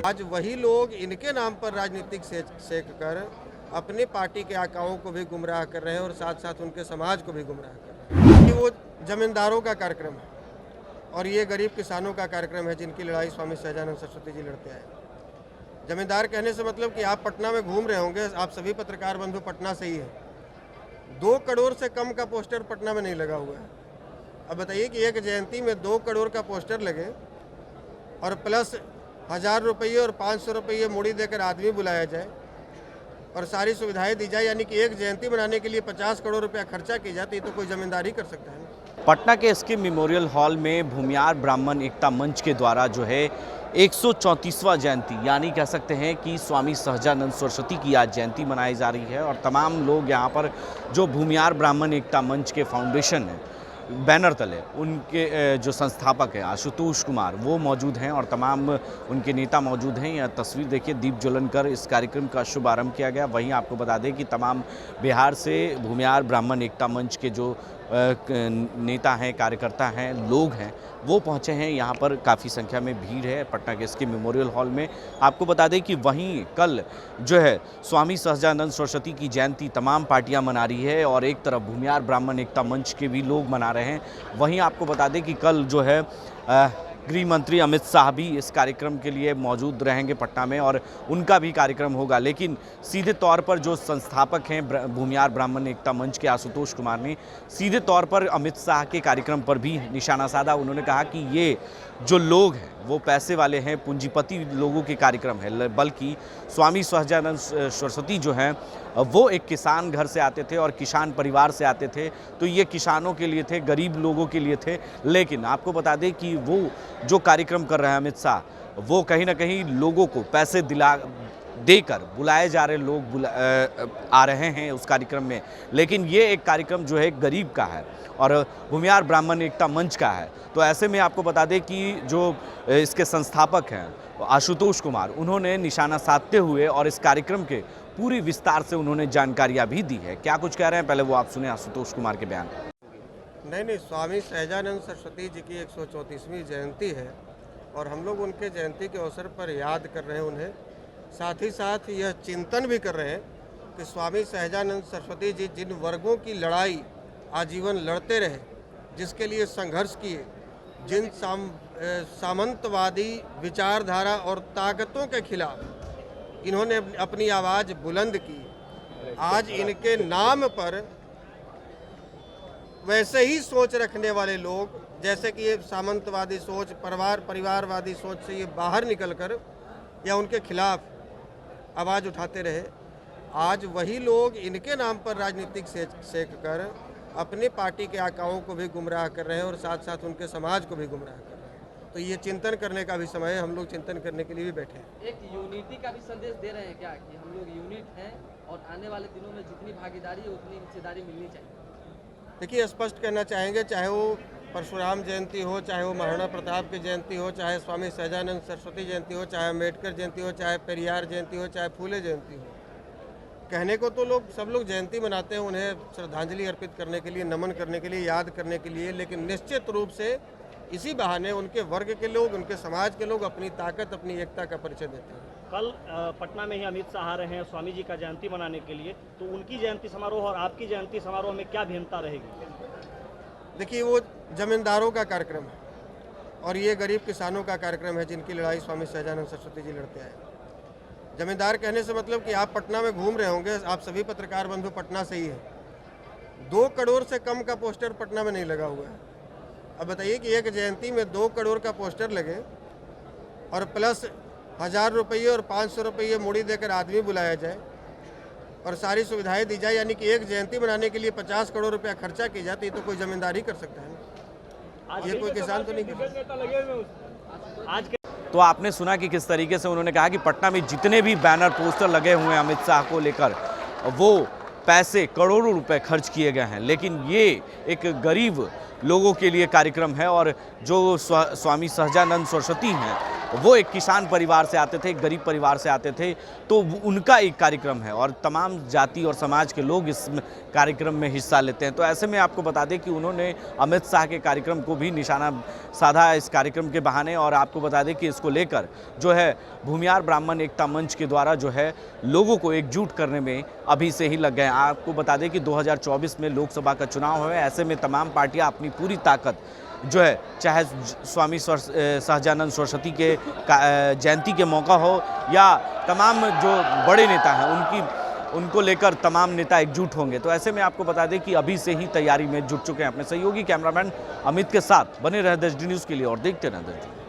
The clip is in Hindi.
आज वही लोग इनके नाम पर राजनीतिक सेक कर अपनी पार्टी के आकाओं को भी गुमराह कर रहे हैं और साथ साथ उनके समाज को भी गुमराह कर रहे हैं। वो जमींदारों का कार्यक्रम है और ये गरीब किसानों का कार्यक्रम है जिनकी लड़ाई स्वामी सहजानंद सरस्वती जी लड़ते आए। जमींदार कहने से मतलब कि आप पटना में घूम रहे होंगे, आप सभी पत्रकार बंधु पटना से ही हैं। 2 करोड़ से कम का पोस्टर पटना में नहीं लगा हुआ है। अब बताइए कि एक जयंती में 2 करोड़ का पोस्टर लगे और प्लस 1000 रुपये और 500 रुपये मूड़ी देकर आदमी बुलाया जाए और सारी सुविधाएं दी जाए, यानी कि एक जयंती बनाने के लिए 50 करोड़ रुपया खर्चा की जाती, तो कोई जमींदारी कर सकता है ना। पटना के एसके मेमोरियल हॉल में भूमियार ब्राह्मण एकता मंच के द्वारा जो है 134वां जयंती यानी कह सकते हैं कि स्वामी सहजानंद सरस्वती की आज जयंती मनाई जा रही है और तमाम लोग यहाँ पर जो भूमियार ब्राह्मण एकता मंच के फाउंडेशन है बैनर तले उनके जो संस्थापक हैं आशुतोष कुमार वो मौजूद हैं और तमाम उनके नेता मौजूद हैं। यह तस्वीर देखिए, दीप ज्वलन कर इस कार्यक्रम का शुभारंभ किया गया। वहीं आपको बता दें कि तमाम बिहार से भूमियार ब्राह्मण एकता मंच के जो नेता हैं, कार्यकर्ता हैं, लोग हैं, वो पहुंचे हैं। यहाँ पर काफ़ी संख्या में भीड़ है पटना के इसके मेमोरियल हॉल में। आपको बता दें कि वहीं कल जो है स्वामी सहजानंद सरस्वती की जयंती तमाम पार्टियां मना रही है और एक तरफ भूमियार ब्राह्मण एकता मंच के भी लोग मना रहे हैं। वहीं आपको बता दें कि कल जो है गृह मंत्री अमित शाह भी इस कार्यक्रम के लिए मौजूद रहेंगे पटना में और उनका भी कार्यक्रम होगा। लेकिन सीधे तौर पर जो संस्थापक हैं भूमियार ब्राह्मण एकता मंच के आशुतोष कुमार ने सीधे तौर पर अमित शाह के कार्यक्रम पर भी निशाना साधा। उन्होंने कहा कि ये जो लोग हैं वो पैसे वाले हैं, पूंजीपति लोगों के कार्यक्रम है, बल्कि स्वामी सहजानंद सरस्वती जो हैं वो एक किसान घर से आते थे और किसान परिवार से आते थे, तो ये किसानों के लिए थे, गरीब लोगों के लिए थे। लेकिन आपको बता दें कि वो जो कार्यक्रम कर रहे हैं अमित शाह, वो कहीं ना कहीं लोगों को पैसे देकर बुलाए जा रहे लोग आ रहे हैं उस कार्यक्रम में, लेकिन ये एक कार्यक्रम जो है गरीब का है और भूमियार ब्राह्मण एकता मंच का है। तो ऐसे में आपको बता दें कि जो इसके संस्थापक हैं आशुतोष कुमार, उन्होंने निशाना साधते हुए और इस कार्यक्रम के पूरी विस्तार से उन्होंने जानकारियां भी दी है। क्या कुछ कह रहे हैं, पहले वो आप सुने आशुतोष कुमार के बयान। नहीं, स्वामी सहजानंद सरस्वती जी की 134वीं जयंती है और हम लोग उनके जयंती के अवसर पर याद कर रहे हैं उन्हें। साथ ही साथ यह चिंतन भी कर रहे हैं कि स्वामी सहजानंद सरस्वती जी जिन वर्गों की लड़ाई आजीवन लड़ते रहे, जिसके लिए संघर्ष किए, जिन सामंतवादी विचारधारा और ताकतों के खिलाफ इन्होंने अपनी आवाज़ बुलंद की, आज इनके नाम पर वैसे ही सोच रखने वाले लोग, जैसे कि ये सामंतवादी सोच, परिवारवादी सोच से ये बाहर निकलकर या उनके खिलाफ आवाज़ उठाते रहे, आज वही लोग इनके नाम पर राजनीतिक सेक कर अपनी पार्टी के आकाओं को भी गुमराह कर रहे हैं और साथ साथ उनके समाज को भी गुमराह कर रहे हैं। तो ये चिंतन करने का भी समय है, हम लोग चिंतन करने के लिए भी बैठे हैं। एक यूनिटी का भी संदेश दे रहे हैं क्या कि हम लोग यूनिट हैं और आने वाले दिनों में जितनी भागीदारी है उतनी हिस्सेदारी मिलनी चाहिए? देखिए, स्पष्ट करना चाहेंगे, चाहे वो परशुराम जयंती हो, चाहे वो महाराणा प्रताप की जयंती हो, चाहे स्वामी सहजानंद सरस्वती जयंती हो, चाहे अम्बेडकर जयंती हो, चाहे पेरियार जयंती हो, चाहे फूले जयंती हो, कहने को तो सब लोग जयंती मनाते हैं उन्हें श्रद्धांजलि अर्पित करने के लिए, नमन करने के लिए, याद करने के लिए, लेकिन निश्चित रूप से इसी बहाने उनके वर्ग के लोग, उनके समाज के लोग अपनी ताकत, अपनी एकता का परिचय देते हैं। कल पटना में ही अमित शाह आ रहे हैं स्वामी जी का जयंती मनाने के लिए, तो उनकी जयंती समारोह और आपकी जयंती समारोह में क्या भिन्नता रहेगी? देखिए, वो जमींदारों का कार्यक्रम है और ये गरीब किसानों का कार्यक्रम है जिनकी लड़ाई स्वामी सहजानंद सरस्वती जी लड़ते आए। जमींदार कहने से मतलब कि आप पटना में घूम रहे होंगे, आप सभी पत्रकार बंधु पटना से ही हैं। 2 करोड़ से कम का पोस्टर पटना में नहीं लगा हुआ है। अब बताइए कि एक जयंती में 2 करोड़ का पोस्टर लगे और प्लस 1000 रुपये और 500 रुपये मूड़ी देकर आदमी बुलाया जाए और सारी सुविधाएं दी जाए, यानी कि एक जयंती बनाने के लिए 50 करोड़ रुपया खर्चा की जाती, तो कोई जमींदारी कर सकता है ना। ये कोई किसान तो नहीं कर सकता। तो आपने सुना कि किस तरीके से उन्होंने कहा कि पटना में जितने भी बैनर पोस्टर लगे हुए हैं अमित शाह को लेकर, वो पैसे करोड़ों रुपए खर्च किए गए हैं, लेकिन ये एक गरीब लोगों के लिए कार्यक्रम है और जो स्वामी सहजानंद सरस्वती हैं वो एक किसान परिवार से आते थे, एक गरीब परिवार से आते थे, तो उनका एक कार्यक्रम है और तमाम जाति और समाज के लोग इस कार्यक्रम में हिस्सा लेते हैं। तो ऐसे में आपको बता दें कि उन्होंने अमित शाह के कार्यक्रम को भी निशाना साधा इस कार्यक्रम के बहाने। और आपको बता दें कि इसको लेकर जो है भूमियार ब्राह्मण एकता मंच के द्वारा जो है लोगों को एकजुट करने में अभी से ही लग गए हैं। आपको बता दें कि 2024 में लोकसभा का चुनाव है, ऐसे में तमाम पार्टियां अपनी पूरी ताकत जो है, चाहे स्वामी सहजानंद सरस्वती के जयंती के मौका हो या तमाम जो बड़े नेता हैं उनको लेकर तमाम नेता एकजुट होंगे। तो ऐसे में आपको बता दें कि अभी से ही तैयारी में जुट चुके हैं। अपने सहयोगी कैमरामैन अमित के साथ बने रहे देश डी न्यूज़ के लिए और देखते रहें देश डी।